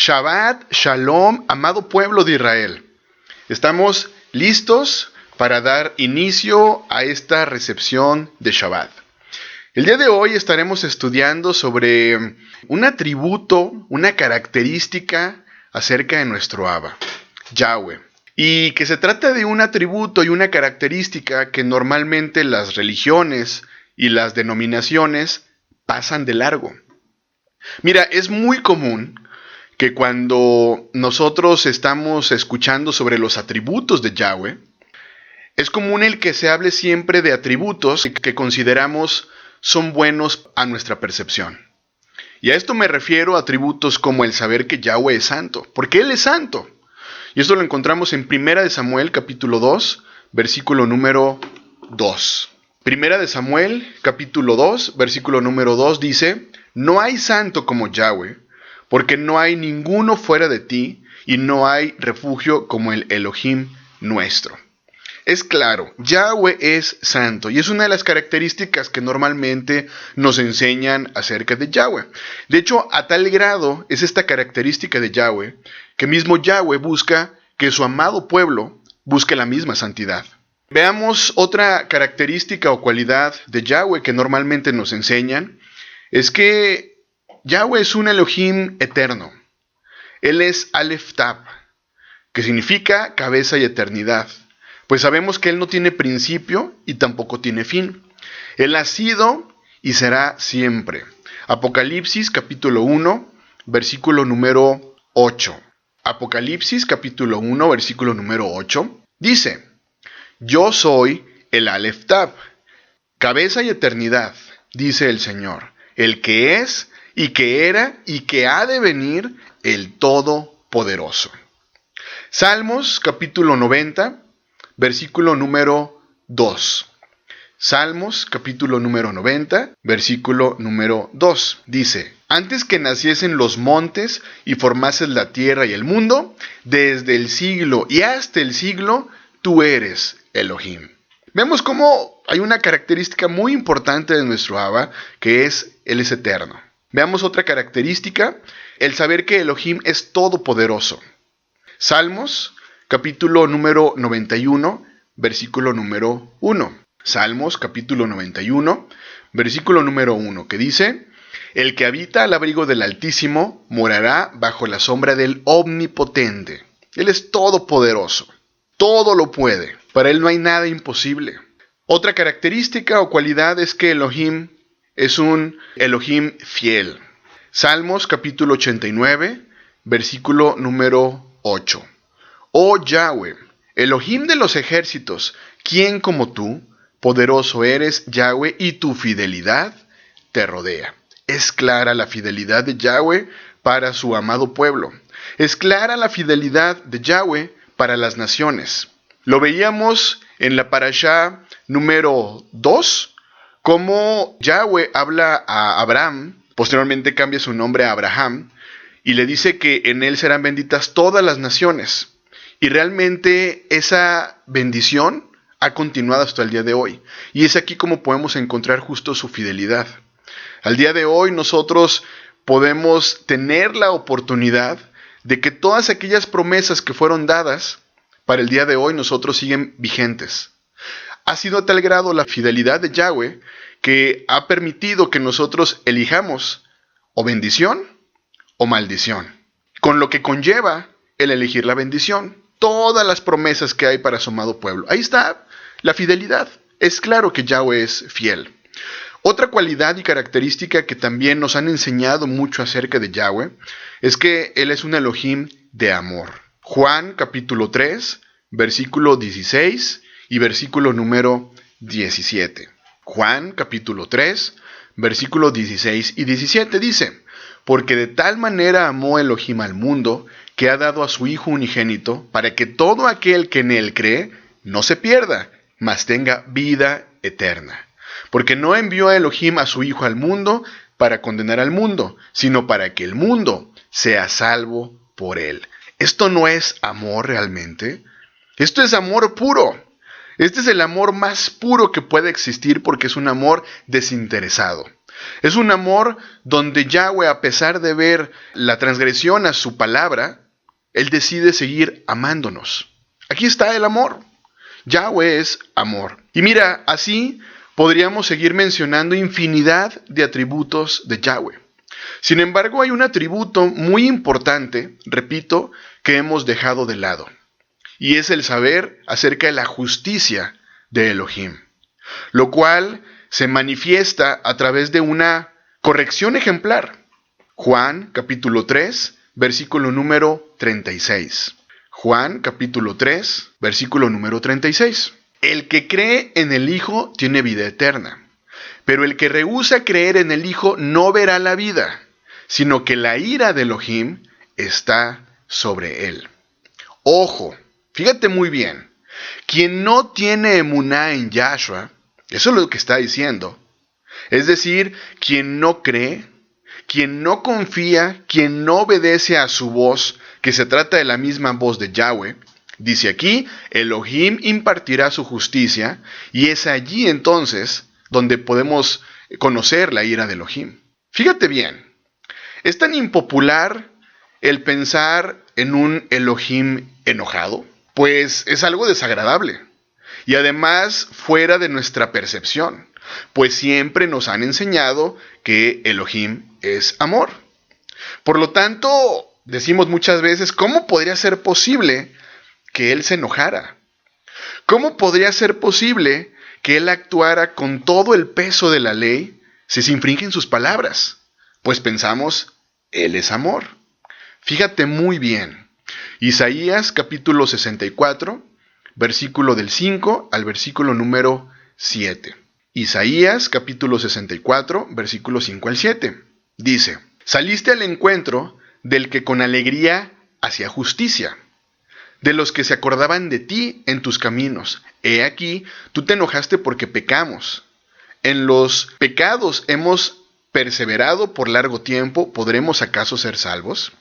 Shabbat Shalom, amado pueblo de Israel. Estamos listos para dar inicio a esta recepción de Shabbat. El día de hoy estaremos estudiando sobre un atributo, una característica acerca de nuestro Abba, Yahweh. Y que se trata de un atributo y una característica que normalmente las religiones y las denominaciones pasan de largo. Mira, es muy común que cuando nosotros estamos escuchando sobre los atributos de Yahweh, es común el que se hable siempre de atributos que consideramos son buenos a nuestra percepción. Y a esto me refiero a atributos como el saber que Yahweh es santo, porque Él es santo. Y esto lo encontramos en 1 Samuel capítulo 2, versículo número 2. 1 Samuel capítulo 2, versículo número 2 dice: No hay santo como Yahweh, porque no hay ninguno fuera de ti, y no hay refugio como el Elohim nuestro. Es claro, Yahweh es santo, y es una de las características que normalmente nos enseñan acerca de Yahweh. De hecho, a tal grado es esta característica de Yahweh, que mismo Yahweh busca que su amado pueblo busque la misma santidad. Veamos otra característica o cualidad de Yahweh que normalmente nos enseñan, es que Yahweh es un Elohim eterno. Él es Aleph Tab, que significa cabeza y eternidad. Pues sabemos que Él no tiene principio y tampoco tiene fin. Él ha sido y será siempre. Apocalipsis capítulo 1, versículo número 8. Apocalipsis capítulo 1, versículo número 8. Dice: Yo soy el Aleph Tab, cabeza y eternidad, dice el Señor, el que es y que era y que ha de venir, el Todopoderoso. Salmos capítulo 90, versículo número 2. Salmos capítulo número 90, versículo número 2. Dice: Antes que naciesen los montes y formases la tierra y el mundo, desde el siglo y hasta el siglo, tú eres Elohim. Vemos cómo hay una característica muy importante de nuestro Abba, que es Él es eterno. Veamos otra característica, el saber que Elohim es todopoderoso. Salmos, capítulo número 91, versículo número 1. Salmos, capítulo 91, versículo número 1, que dice: El que habita al abrigo del Altísimo morará bajo la sombra del Omnipotente. Él es todopoderoso, todo lo puede, para Él no hay nada imposible. Otra característica o cualidad es que Elohim es un Elohim fiel. Salmos capítulo 89, versículo número 8. Oh Yahweh, Elohim de los ejércitos, ¿quién como tú? Poderoso eres, Yahweh, y tu fidelidad te rodea. Es clara la fidelidad de Yahweh para su amado pueblo. Es clara la fidelidad de Yahweh para las naciones. Lo veíamos en la parashá número 2, como Yahweh habla a Abraham, posteriormente cambia su nombre a Abraham, y le dice que en él serán benditas todas las naciones. Y realmente esa bendición ha continuado hasta el día de hoy. Y es aquí como podemos encontrar justo su fidelidad. Al día de hoy nosotros podemos tener la oportunidad de que todas aquellas promesas que fueron dadas para el día de hoy nosotros siguen vigentes. Ha sido a tal grado la fidelidad de Yahweh que ha permitido que nosotros elijamos o bendición o maldición, con lo que conlleva el elegir la bendición. Todas las promesas que hay para su amado pueblo. Ahí está la fidelidad. Es claro que Yahweh es fiel. Otra cualidad y característica que también nos han enseñado mucho acerca de Yahweh es que Él es un Elohim de amor. Juan capítulo 3, versículo 16 y versículo número 17. Juan capítulo 3, versículo 16 y 17 dice: Porque de tal manera amó Elohim al mundo, que ha dado a su Hijo unigénito, para que todo aquel que en Él cree no se pierda, mas tenga vida eterna. Porque no envió a Elohim a su Hijo al mundo para condenar al mundo, sino para que el mundo sea salvo por Él. ¿Esto no es amor realmente? Esto es amor puro. Este es el amor más puro que puede existir porque es un amor desinteresado. Es un amor donde Yahweh, a pesar de ver la transgresión a su palabra, Él decide seguir amándonos. Aquí está el amor. Yahweh es amor. Y mira, así podríamos seguir mencionando infinidad de atributos de Yahweh. Sin embargo, hay un atributo muy importante, repito, que hemos dejado de lado. Y es el saber acerca de la justicia de Elohim, lo cual se manifiesta a través de una corrección ejemplar. Juan capítulo 3, versículo número 36. Juan capítulo 3, versículo número 36. El que cree en el Hijo tiene vida eterna, pero el que rehúsa creer en el Hijo no verá la vida, sino que la ira de Elohim está sobre él. Ojo, fíjate muy bien, quien no tiene emuná en Yahshua, eso es lo que está diciendo, es decir, quien no cree, quien no confía, quien no obedece a su voz, que se trata de la misma voz de Yahweh, dice aquí, Elohim impartirá su justicia, y es allí entonces donde podemos conocer la ira de Elohim. Fíjate bien, es tan impopular el pensar en un Elohim enojado, pues es algo desagradable y además fuera de nuestra percepción, pues siempre nos han enseñado que Elohim es amor. Por lo tanto, decimos muchas veces, ¿cómo podría ser posible que Él se enojara? ¿Cómo podría ser posible que Él actuara con todo el peso de la ley si se infringen sus palabras? Pues pensamos, Él es amor. Fíjate muy bien. Isaías capítulo 64, versículo del 5 al versículo número 7. Isaías capítulo 64, versículo 5 al 7. Dice, saliste al encuentro del que con alegría hacía justicia, de los que se acordaban de ti en tus caminos. He aquí, tú te enojaste porque pecamos. En los pecados hemos perseverado por largo tiempo, ¿podremos acaso ser salvos?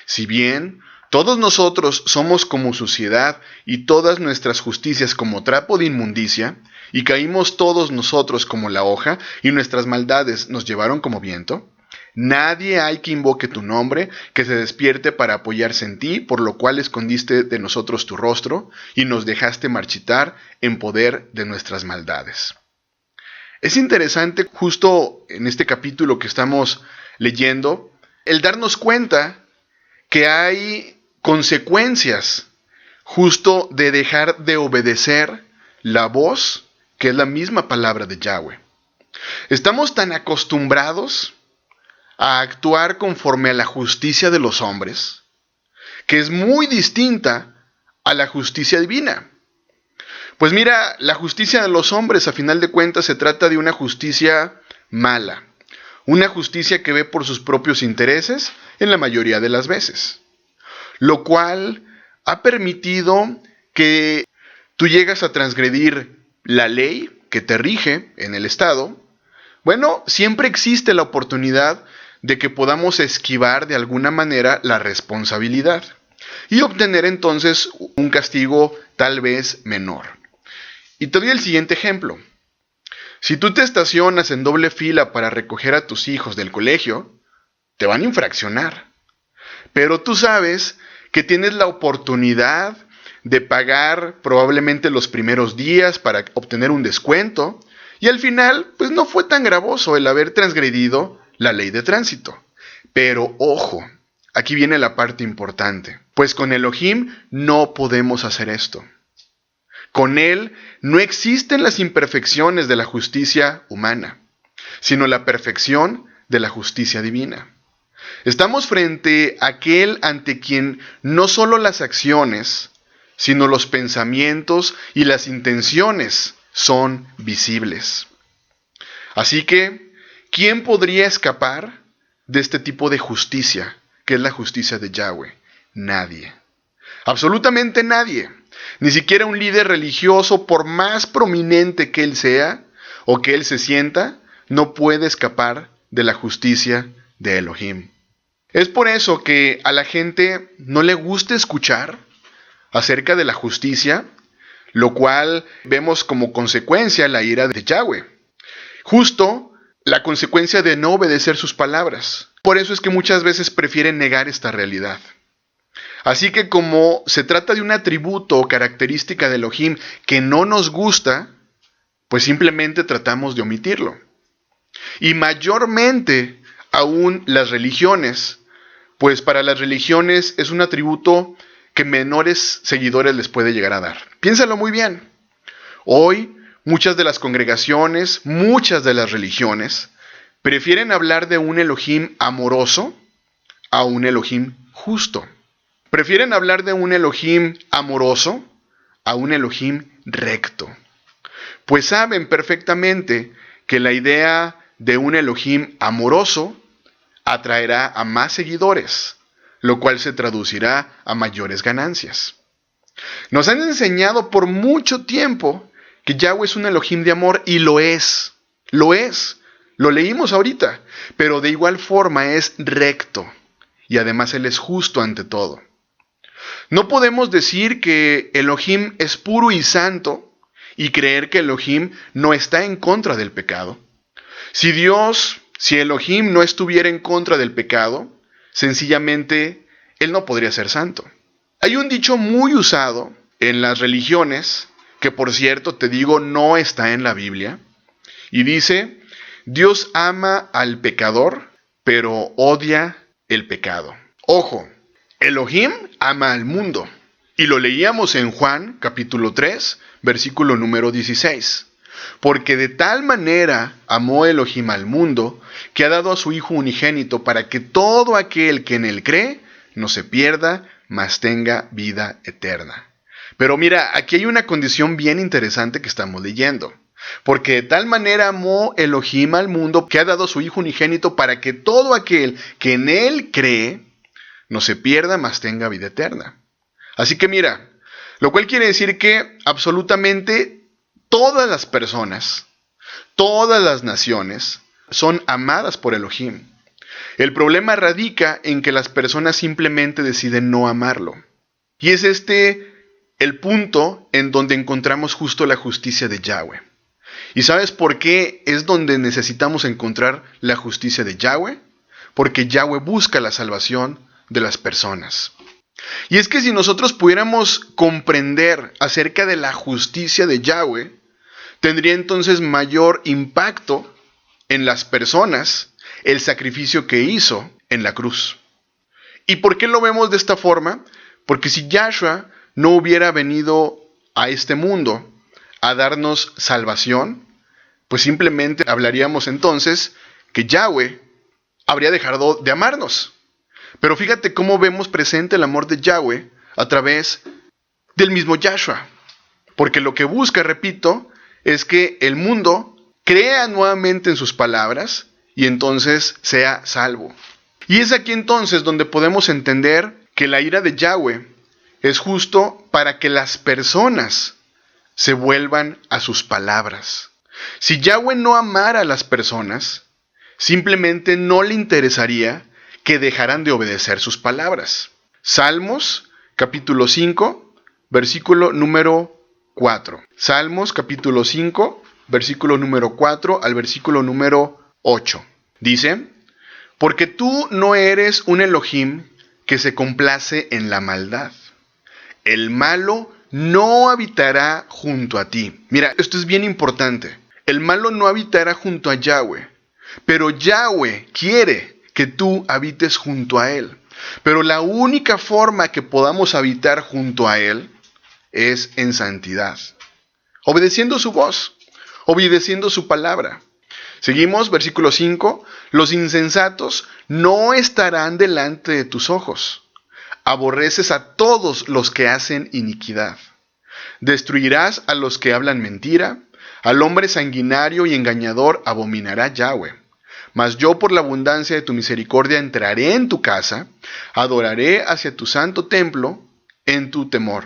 Si bien todos nosotros somos como suciedad y todas nuestras justicias como trapo de inmundicia, y caímos todos nosotros como la hoja, y nuestras maldades nos llevaron como viento, nadie hay que invoque tu nombre, que se despierte para apoyarse en ti, por lo cual escondiste de nosotros tu rostro, y nos dejaste marchitar en poder de nuestras maldades. Es interesante justo en este capítulo que estamos leyendo, el darnos cuenta que hay consecuencias justo de dejar de obedecer la voz, que es la misma palabra de Yahweh. Estamos tan acostumbrados a actuar conforme a la justicia de los hombres, que es muy distinta a la justicia divina. Pues mira, la justicia de los hombres, a final de cuentas, se trata de una justicia mala, una justicia que ve por sus propios intereses en la mayoría de las veces, lo cual ha permitido que tú llegas a transgredir la ley que te rige en el Estado. Bueno, siempre existe la oportunidad de que podamos esquivar de alguna manera la responsabilidad y obtener entonces un castigo tal vez menor. Y te doy el siguiente ejemplo. Si tú te estacionas en doble fila para recoger a tus hijos del colegio, te van a infraccionar. Pero tú sabes que tienes la oportunidad de pagar probablemente los primeros días para obtener un descuento, y al final, pues no fue tan gravoso el haber transgredido la ley de tránsito. Pero ojo, aquí viene la parte importante, pues con Elohim no podemos hacer esto. Con Él no existen las imperfecciones de la justicia humana, sino la perfección de la justicia divina. Estamos frente a aquel ante quien no solo las acciones, sino los pensamientos y las intenciones son visibles. Así que, ¿quién podría escapar de este tipo de justicia, que es la justicia de Yahweh? Nadie. Absolutamente nadie. Ni siquiera un líder religioso, por más prominente que él sea o que él se sienta, no puede escapar de la justicia de Elohim. Es por eso que a la gente no le gusta escuchar acerca de la justicia, lo cual vemos como consecuencia la ira de Yahweh. Justo la consecuencia de no obedecer sus palabras. Por eso es que muchas veces prefieren negar esta realidad. Así que como se trata de un atributo o característica de Elohim que no nos gusta, pues simplemente tratamos de omitirlo. Y mayormente aún las religiones, pues para las religiones es un atributo que menores seguidores les puede llegar a dar. Piénsalo muy bien. Hoy muchas de las congregaciones, muchas de las religiones, prefieren hablar de un Elohim amoroso a un Elohim justo. Prefieren hablar de un Elohim amoroso a un Elohim recto. Pues saben perfectamente que la idea de un Elohim amoroso atraerá a más seguidores, lo cual se traducirá a mayores ganancias. Nos han enseñado por mucho tiempo que Yahweh es un Elohim de amor y lo es. Lo leímos ahorita, pero de igual forma es recto y además Él es justo ante todo. No podemos decir que Elohim es puro y santo y creer que Elohim no está en contra del pecado. Si Elohim no estuviera en contra del pecado, sencillamente Él no podría ser santo. Hay un dicho muy usado en las religiones, que por cierto te digo no está en la Biblia, y dice, Dios ama al pecador, pero odia el pecado. Ojo, Elohim ama al mundo. Y lo leíamos en Juan capítulo 3, versículo número 16. Porque de tal manera amó Elohim al mundo, que ha dado a su Hijo unigénito para que todo aquel que en él cree no se pierda, mas tenga vida eterna. Pero mira, aquí hay una condición bien interesante que estamos leyendo. Porque de tal manera amó Elohim al mundo, que ha dado a su Hijo unigénito para que todo aquel que en él cree no se pierda, mas tenga vida eterna. Así que mira, lo cual quiere decir que absolutamente todas las personas, todas las naciones, son amadas por Elohim. El problema radica en que las personas simplemente deciden no amarlo. Y es este el punto en donde encontramos justo la justicia de Yahweh. ¿Y sabes por qué es donde necesitamos encontrar la justicia de Yahweh? Porque Yahweh busca la salvación de las personas. Y es que si nosotros pudiéramos comprender acerca de la justicia de Yahweh, tendría entonces mayor impacto en las personas el sacrificio que hizo en la cruz. ¿Y por qué lo vemos de esta forma? Porque si Yahshua no hubiera venido a este mundo a darnos salvación, pues simplemente hablaríamos entonces que Yahweh habría dejado de amarnos. Pero fíjate cómo vemos presente el amor de Yahweh a través del mismo Yahshua. Porque lo que busca, repito, es que el mundo crea nuevamente en sus palabras y entonces sea salvo. Y es aquí entonces donde podemos entender que la ira de Yahweh es justo para que las personas se vuelvan a sus palabras. Si Yahweh no amara a las personas, simplemente no le interesaría que dejaran de obedecer sus palabras. Salmos capítulo 5, versículo número 4. Salmos capítulo 5, versículo número 4 al versículo número 8. Dice, porque tú no eres un Elohim que se complace en la maldad. El malo no habitará junto a ti. Mira, esto es bien importante. El malo no habitará junto a Yahweh, pero Yahweh quiere que tú habites junto a Él. Pero la única forma que podamos habitar junto a Él es en santidad, obedeciendo su voz, obedeciendo su palabra. Seguimos, versículo 5. Los insensatos no estarán delante de tus ojos. Aborreces a todos los que hacen iniquidad. Destruirás a los que hablan mentira. Al hombre sanguinario y engañador abominará Yahweh. Mas yo por la abundancia de tu misericordia entraré en tu casa, adoraré hacia tu santo templo en tu temor.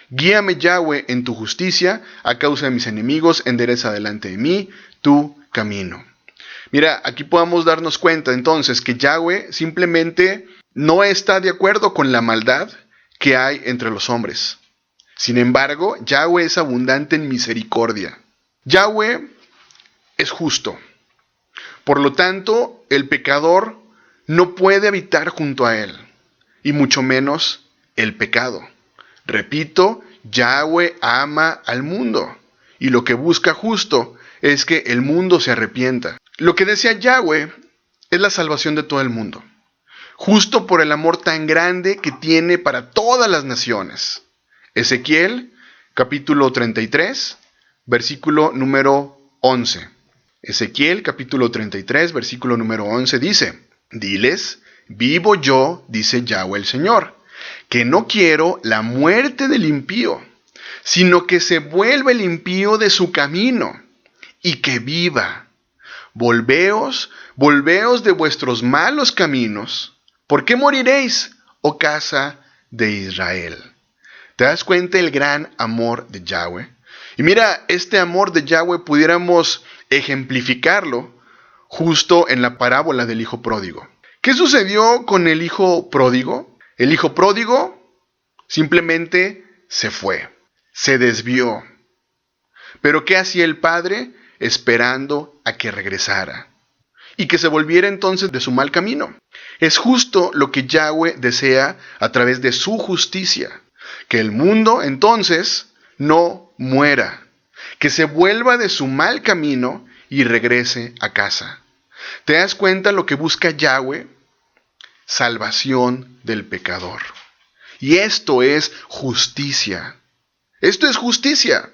Guíame Yahweh en tu justicia, a causa de mis enemigos, endereza delante de mí tu camino. Mira, aquí podemos darnos cuenta entonces que Yahweh simplemente no está de acuerdo con la maldad que hay entre los hombres. Sin embargo, Yahweh es abundante en misericordia. Yahweh es justo. Por lo tanto, el pecador no puede habitar junto a él, y mucho menos el pecado. Repito, Yahweh ama al mundo, y lo que busca justo es que el mundo se arrepienta. Lo que desea Yahweh es la salvación de todo el mundo, justo por el amor tan grande que tiene para todas las naciones. Ezequiel, capítulo 33, versículo número 11. Ezequiel, capítulo 33, versículo número 11 dice: Diles, vivo yo, dice Yahweh el Señor, que no quiero la muerte del impío, sino que se vuelva el impío de su camino, y que viva. Volveos de vuestros malos caminos. ¿Por qué moriréis, oh casa de Israel? ¿Te das cuenta el gran amor de Yahweh? Y mira, este amor de Yahweh pudiéramos ejemplificarlo justo en la parábola del hijo pródigo. ¿Qué sucedió con el hijo pródigo? El hijo pródigo simplemente se fue, se desvió. Pero ¿qué hacía el padre? Esperando a que regresara y que se volviera entonces de su mal camino. Es justo lo que Yahweh desea a través de su justicia, que el mundo entonces no muera, que se vuelva de su mal camino y regrese a casa. ¿Te das cuenta lo que busca Yahweh? Salvación del pecador. Y esto es justicia. Esto es justicia.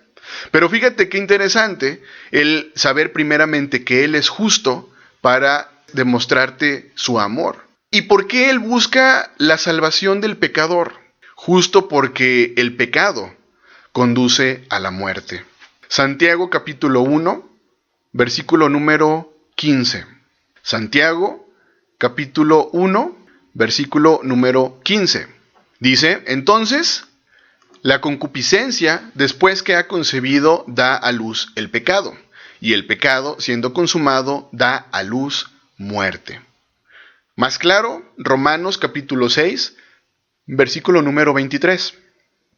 Pero fíjate qué interesante el saber primeramente que Él es justo para demostrarte su amor. ¿Y por qué Él busca la salvación del pecador? Justo porque el pecado conduce a la muerte. Santiago capítulo 1, versículo número 15. Santiago capítulo 1, versículo número 15. Dice, entonces, la concupiscencia, después que ha concebido, da a luz el pecado, y el pecado, siendo consumado, da a luz muerte. Más claro, Romanos capítulo 6, versículo número 23.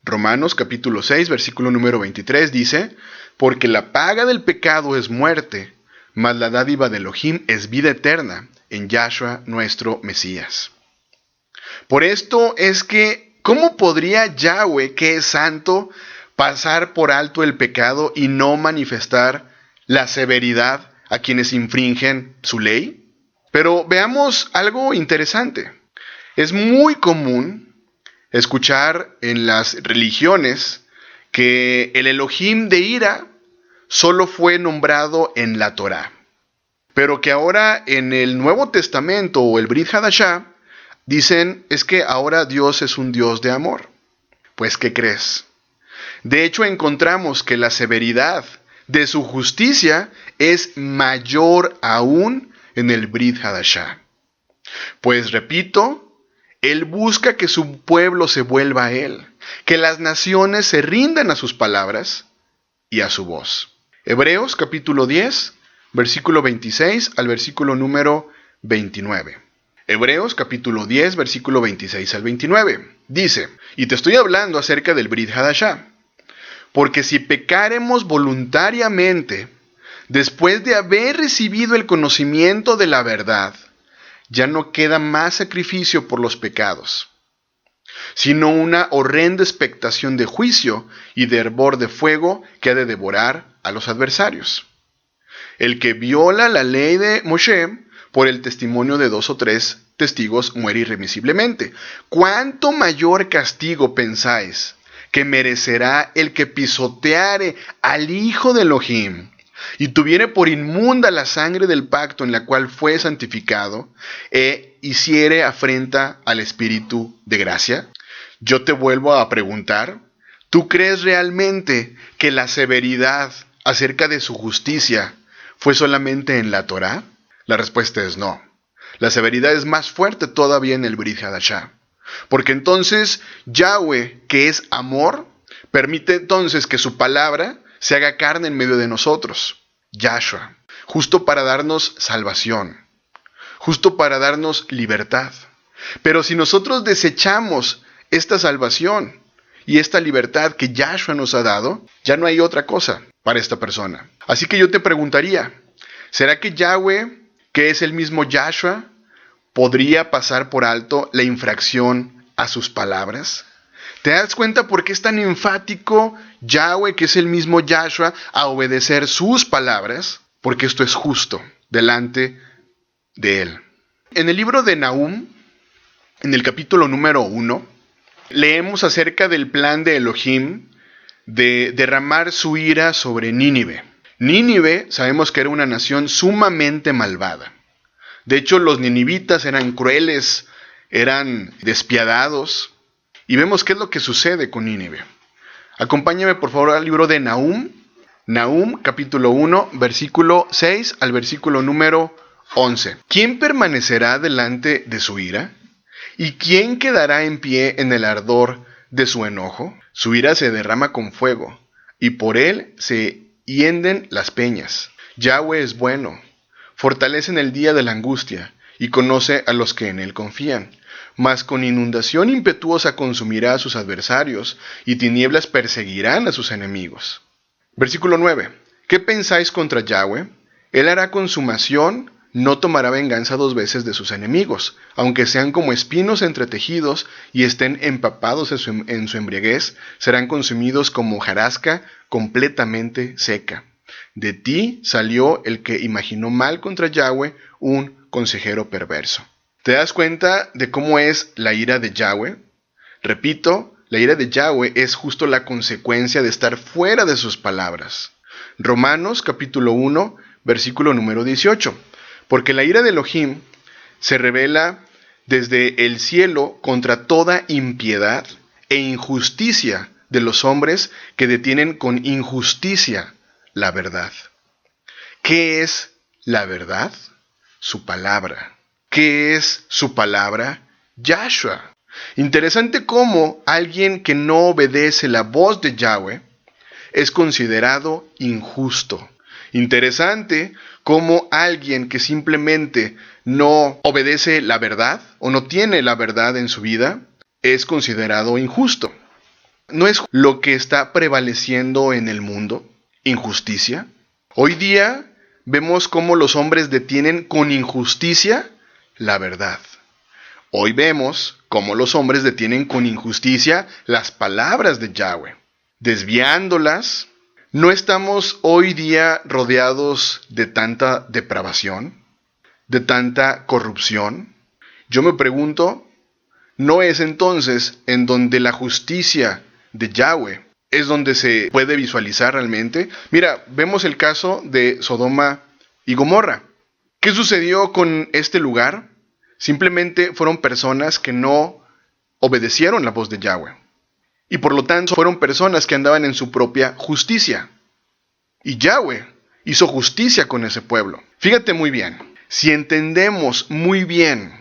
Romanos capítulo 6, versículo número 23 dice, porque la paga del pecado es muerte, mas la dádiva de Elohim es vida eterna en Yahshua nuestro Mesías. Por esto es que, ¿cómo podría Yahweh, que es santo, pasar por alto el pecado y no manifestar la severidad a quienes infringen su ley? Pero veamos algo interesante. Es muy común escuchar en las religiones que el Elohim de ira solo fue nombrado en la Torá, pero que ahora en el Nuevo Testamento o el Brit Hadashah dicen es que ahora Dios es un Dios de amor. Pues, ¿qué crees? De hecho, encontramos que la severidad de su justicia es mayor aún en el Brit Hadashah. Pues, repito, Él busca que su pueblo se vuelva a Él, que las naciones se rindan a sus palabras y a su voz. Hebreos capítulo 10, versículo 26 al versículo número 29. Hebreos capítulo 10, versículo 26 al 29. Dice, y te estoy hablando acerca del Brit Hadashah, porque si pecáremos voluntariamente, después de haber recibido el conocimiento de la verdad, ya no queda más sacrificio por los pecados, sino una horrenda expectación de juicio y de hervor de fuego que ha de devorar a los adversarios. El que viola la ley de Moshe por el testimonio de 2 o 3 testigos muere irremisiblemente. ¿Cuánto mayor castigo pensáis que merecerá el que pisoteare al Hijo de Elohim y tuviere por inmunda la sangre del pacto en la cual fue santificado e hiciere afrenta al Espíritu de gracia? Yo te vuelvo a preguntar, ¿tú crees realmente que la severidad acerca de su justicia fue solamente en la Torá? La respuesta es no. La severidad es más fuerte todavía en el Brit Hadashah. Porque entonces Yahweh, que es amor, permite entonces que su palabra se haga carne en medio de nosotros. Yahshua, justo para darnos salvación, justo para darnos libertad. Pero si nosotros desechamos esta salvación y esta libertad que Yahshua nos ha dado, ya no hay otra cosa para esta persona. Así que yo te preguntaría, ¿será que Yahweh que es el mismo Yahshua, podría pasar por alto la infracción a sus palabras? ¿Te das cuenta por qué es tan enfático Yahweh, que es el mismo Yahshua, a obedecer sus palabras? Porque esto es justo delante de él. En el libro de Nahum, en el capítulo número 1, leemos acerca del plan de Elohim de derramar su ira sobre Nínive. Nínive sabemos que era una nación sumamente malvada. De hecho, los ninivitas eran crueles, eran despiadados. Y vemos qué es lo que sucede con Nínive. Acompáñame por favor al libro de Nahum. Nahum capítulo 1, versículo 6 al versículo número 11. ¿Quién permanecerá delante de su ira? ¿Y quién quedará en pie en el ardor de su enojo? Su ira se derrama con fuego, y por él se hienden las peñas. Yahweh es bueno, fortalece en el día de la angustia, y conoce a los que en él confían. Mas con inundación impetuosa consumirá a sus adversarios, y tinieblas perseguirán a sus enemigos. Versículo 9. ¿Qué pensáis contra Yahweh? Él hará consumación, no tomará venganza 2 veces de sus enemigos, aunque sean como espinos entretejidos y estén empapados en su embriaguez, serán consumidos como hojarasca completamente seca. De ti salió el que imaginó mal contra Yahweh, un consejero perverso. ¿Te das cuenta de cómo es la ira de Yahweh? Repito, la ira de Yahweh es justo la consecuencia de estar fuera de sus palabras. Romanos capítulo 1, versículo número 18. Porque la ira de Elohim se revela desde el cielo contra toda impiedad e injusticia de los hombres que detienen con injusticia la verdad. ¿Qué es la verdad? Su palabra. ¿Qué es su palabra? Yahshua. Interesante cómo alguien que no obedece la voz de Yahweh es considerado injusto. Interesante cómo alguien que simplemente no obedece la verdad o no tiene la verdad en su vida es considerado injusto. ¿No es lo que está prevaleciendo en el mundo? ¿Injusticia? Hoy día vemos cómo los hombres detienen con injusticia la verdad. Hoy vemos cómo los hombres detienen con injusticia las palabras de Yahweh, desviándolas. ¿No estamos hoy día rodeados de tanta depravación, de tanta corrupción? Yo me pregunto, ¿no es entonces en donde la justicia de Yahweh es donde se puede visualizar realmente? Mira, vemos el caso de Sodoma y Gomorra. ¿Qué sucedió con este lugar? Simplemente fueron personas que no obedecieron la voz de Yahweh. Y por lo tanto fueron personas que andaban en su propia justicia. Y Yahweh hizo justicia con ese pueblo. Fíjate muy bien, si entendemos muy bien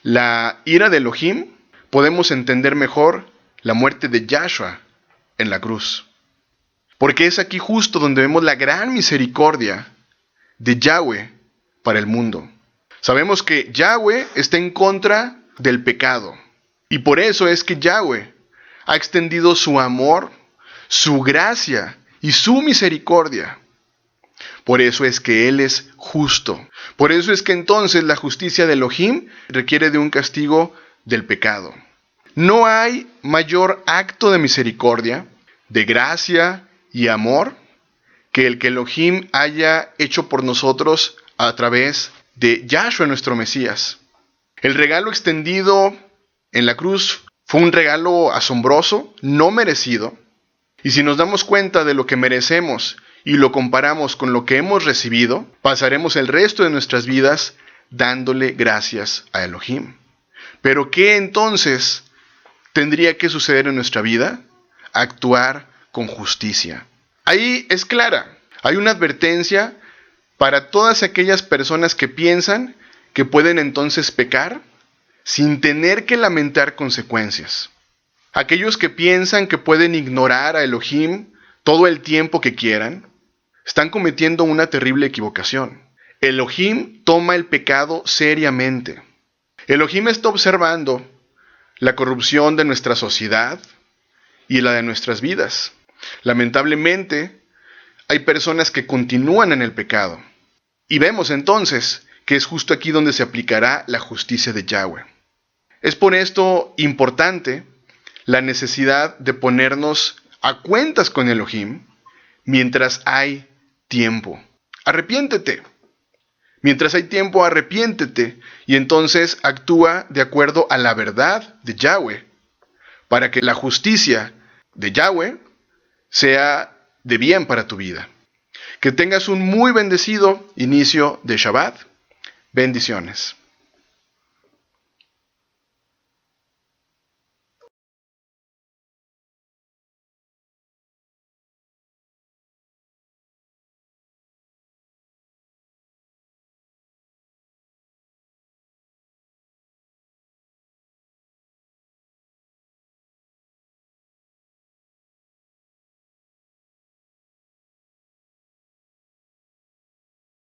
la ira de Elohim, podemos entender mejor la muerte de Yahshua en la cruz. Porque es aquí justo donde vemos la gran misericordia de Yahweh para el mundo. Sabemos que Yahweh está en contra del pecado. Y por eso es que Yahweh ha extendido su amor, su gracia y su misericordia. Por eso es que Él es justo. Por eso es que entonces la justicia de Elohim requiere de un castigo del pecado. No hay mayor acto de misericordia, de gracia y amor que el que Elohim haya hecho por nosotros a través de Yahshua nuestro Mesías. El regalo extendido en la cruz fue un regalo asombroso, no merecido. Y si nos damos cuenta de lo que merecemos y lo comparamos con lo que hemos recibido, pasaremos el resto de nuestras vidas dándole gracias a Elohim. Pero ¿qué entonces tendría que suceder en nuestra vida? Actuar con justicia. Ahí es clara. Hay una advertencia para todas aquellas personas que piensan que pueden entonces pecar sin tener que lamentar consecuencias. Aquellos que piensan que pueden ignorar a Elohim todo el tiempo que quieran, están cometiendo una terrible equivocación. Elohim toma el pecado seriamente. Elohim está observando la corrupción de nuestra sociedad y la de nuestras vidas. Lamentablemente, hay personas que continúan en el pecado. Y vemos entonces que es justo aquí donde se aplicará la justicia de Yahweh. Es por esto importante la necesidad de ponernos a cuentas con Elohim mientras hay tiempo. Arrepiéntete. Mientras hay tiempo, arrepiéntete y entonces actúa de acuerdo a la verdad de Yahweh, para que la justicia de Yahweh sea de bien para tu vida. Que tengas un muy bendecido inicio de Shabbat. Bendiciones.